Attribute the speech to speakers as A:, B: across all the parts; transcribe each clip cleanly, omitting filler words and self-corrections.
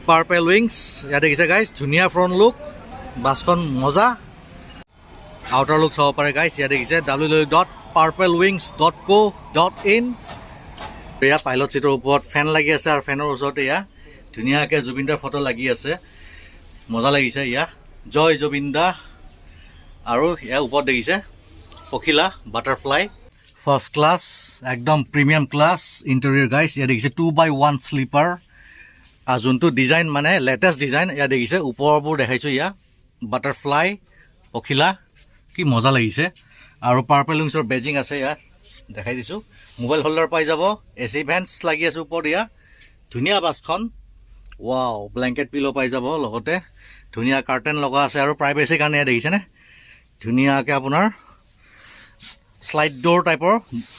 A: Purple Wings ইয়াত দেখিছে guys ধুনীয়া ফ্ৰণ্ট লুক বাছখন মজা আউটাৰ লুক চাব পাৰে গাইজ ইয়াত দেখিছে www.purplewings.co.in এয়া পাইলট চিটৰ ওপৰত ফেন লাগি আছে আৰু ফেনৰ ওচৰতে এয়া ধুনীয়াকৈ জুবিনদাৰ ফটো লাগি আছে মজা লাগিছে এয়া জয় জুবিনদা আৰু ইয়াৰ ওপৰত দেখিছে পখিলা বাটাৰফ্লাই ফাৰ্ষ্ট ক্লাছ একদম প্ৰিমিয়াম ক্লাছ ইণ্টেৰিয়ৰ গাইজ ইয়াত দেখিছে 2x1 স্লিপাৰ আৰু যোনটো ডিজাইন মানে লেটেষ্ট ডিজাইন ইয়াত দেখিছে ওপৰবোৰ দেখাইছোঁ ইয়া বাটাৰফ্লাই পখিলা কি মজা লাগিছে আৰু পাৰ্পল উইংছৰ বেজিং আছে ইয়াত দেখাই দিছোঁ মোবাইল হোল্ডাৰ পাই যাব এচি ভেন্টছ লাগি আছে ওপৰত ইয়া ধুনীয়া বাছখন ৱাও ব্লেংকেট পিলো পাই যাব লগতে ধুনীয়া কাৰ্টেন লগা আছে আৰু প্ৰাইভেচিৰ কাৰণে ইয়াত দেখিছেনে ধুনীয়াকৈ আপোনাৰ শ্লাইড ডোৰ টাইপৰ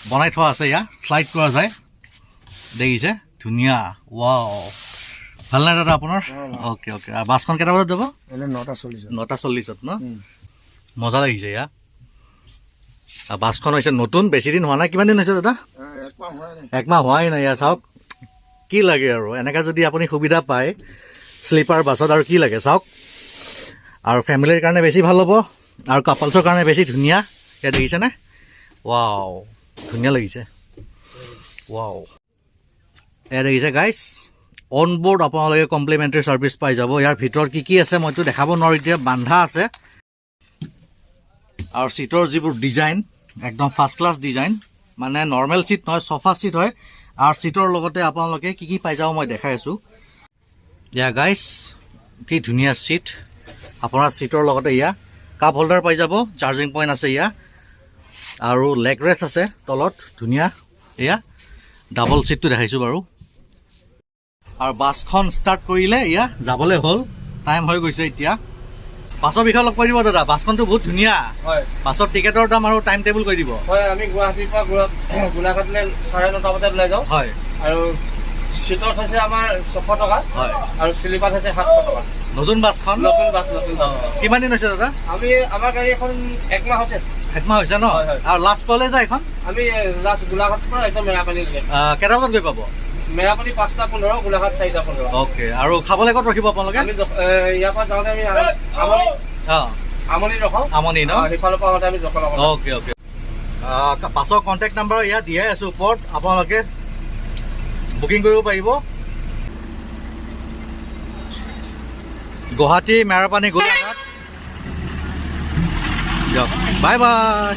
A: বনাই থোৱা আছে ইয়া শ্লাইড কৰা যায় দেখিছে ধুনীয়া ৱাও ভাল নাই দাদা আপোনাৰ অ'কে অ'কে আৰু বাছখন কেইটা বজাত যাব 9:40 ন মজা লাগিছে ইয়া আৰু বাছখন হৈছে নতুন বেছি দিন হোৱা নাই কিমান দিন হৈছে দাদা একমাহ হোৱাই নাই ইয়া চাওক কি লাগে আৰু এনেকৈ যদি আপুনি সুবিধা পায় শ্লিপাৰ বাছত আৰু কি লাগে চাওক আৰু ফেমিলিৰ কাৰণে বেছি ভাল হ'ব আৰু কাপলছৰ কাৰণে বেছি ধুনীয়া ইয়াত দেখিছেনে ৱাও ধুনীয়া লাগিছে ৱাও এয়া দেখিছে গাইজ অন বৰ্ড আপোনালোকে কমপ্লিমেণ্টাৰী ছাৰ্ভিচ পাই যাব ইয়াৰ ভিতৰত কি আছে মইতো দেখাব নোৱাৰোঁ এতিয়া বান্ধা আছে আৰু চিটৰ যিবোৰ ডিজাইন একদম ফাৰ্ষ্ট ক্লাছ ডিজাইন মানে নৰ্মেল চিট নহয় চফা চিট হয় আৰু চিটৰ লগতে আপোনালোকে কি পাই যাব মই দেখাই আছোঁ ইয়া গাইজ কি ধুনীয়া চিট আপোনাৰ চিটৰ লগতে ইয়া কাপ হোল্ডাৰ পাই যাব চাৰ্জিং পইণ্ট আছে ইয়া আৰু লেগ ৰেষ্ট আছে তলত ধুনীয়া এয়া ডাবল চিটটো দেখাইছোঁ বাৰু আৰু বাছখন ষ্টাৰ্ট কৰিলে এয়া যাবলৈ হ'ল টাইম হৈ গৈছে এতিয়া বাছৰ বিষয়ে লগ কৰি দিব দাদা বাছখনটো বহুত ধুনীয়া হয় বাছৰ টিকেটৰ দাম আৰু টাইম টেবুল কৰি দিব
B: হয় আমি গুৱাহাটীৰ পৰা গোলাঘাটলৈ 9:30 বজাত ওলাই যাওঁ
A: হয় আৰু
B: চিটত হৈছে আমাৰ 600 টকা
A: হয়
B: আৰু স্লিপাৰ হৈছে 700 টকা
A: নতুন বাছখন
B: নতুন বাছ
A: কিমান দিন হৈছে দাদা
B: আমাৰ গাড়ী এখন একমাহ
A: হৈছে ন আৰু লাষ্ট কলে যায় এখন
B: আমি লাষ্ট গোলাঘাটৰ পৰা একদম মেৰাপানী
A: কেইটা বজাত গৈ পাব
B: মেৰাপানী 5:15 গোলাঘাট 4:15
A: অ'কে আৰু খাবলৈ ক'ত ৰখিব আপোনালোকে
B: আমি ইয়াৰ পৰা যাওঁতে আমি আমনি ৰখাওঁ
A: আমনি ন
B: সেইফালৰ পৰা আহোঁতে আমি জখলা
A: অ'কে অ'কে পাছৰ কণ্টেক্ট নাম্বাৰ ইয়াত দিয়াই আছোঁ ওপৰত আপোনালোকে বুকিং কৰিব পাৰিব গুৱাহাটী মেৰাপানী গোলাঘাট দিয়ক বাই বাই